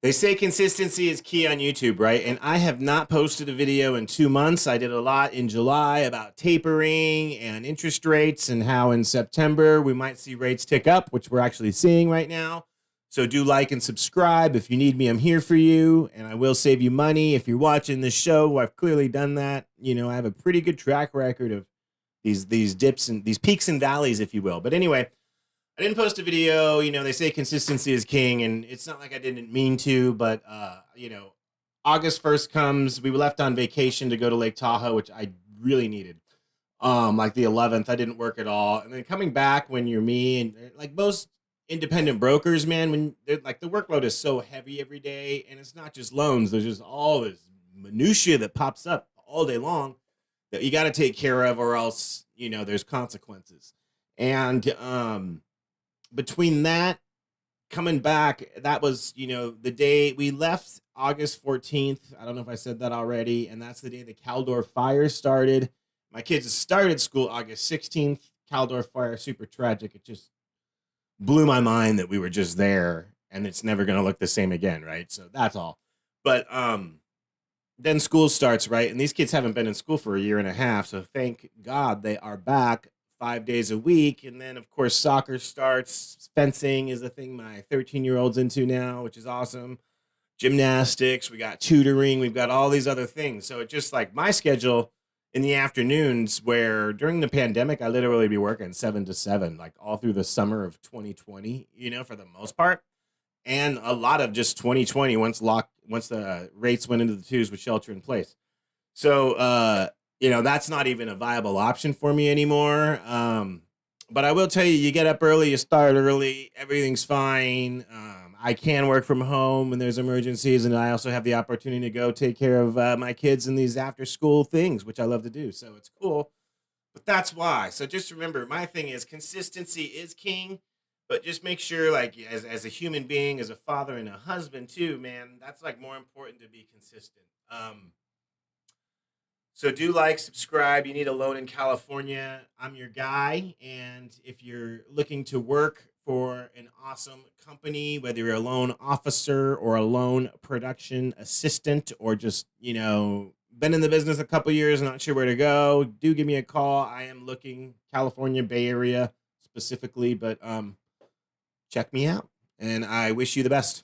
They say consistency is key on YouTube, right? And I have not posted a video in 2 months. I did a lot in July about tapering and interest rates and how in September we might see rates tick up, which we're actually seeing right now. So do like and subscribe. If you need me, I'm here for you, and I will save you money. If you're watching this show, I've clearly done that. I have a pretty good track record of these dips and these peaks and valleys, if you will. But anyway, I didn't post a video. They say consistency is king, and it's not like I didn't mean to, but August 1st comes. We left on vacation to go to Lake Tahoe, which I really needed. Like the 11th, I didn't work at all, and then coming back when you're me and like most independent brokers, man, when like the workload is so heavy every day, and it's not just loans. There's just all this minutia that pops up all day long that you got to take care of, or else there's consequences. And between that coming back, that was, the day we left August 14th. I don't know if I said that already. And that's the day the Caldor fire started. My kids started school August 16th. Caldor fire, super tragic. It just blew my mind that we were just there and it's never going to look the same again. Right. So that's all. But, then school starts, right? And these kids haven't been in school for a year and a half. So thank God they are back 5 days a week. And then, of course, soccer starts. Fencing is a thing my 13-year-old's into now, which is awesome. Gymnastics, we got tutoring, we've got all these other things. So it's just like my schedule in the afternoons, where during the pandemic, I literally be working 7 to 7, like all through the summer of 2020, for the most part. And a lot of just 2020 once the rates went into the twos with shelter in place. So that's not even a viable option for me anymore. But I will tell you, you get up early, you start early, everything's fine. I can work from home when there's emergencies, and I also have the opportunity to go take care of my kids in these after school things, which I love to do. So it's cool. But that's why. So just remember, my thing is consistency is king. But just make sure, like, as a human being, as a father and a husband too, man, that's like more important to be consistent. So do like, subscribe. You need a loan in California. I'm your guy. And if you're looking to work for an awesome company, whether you're a loan officer or a loan production assistant, or just, been in the business a couple years, not sure where to go, do give me a call. I am looking California, Bay Area specifically, but check me out. And I wish you the best.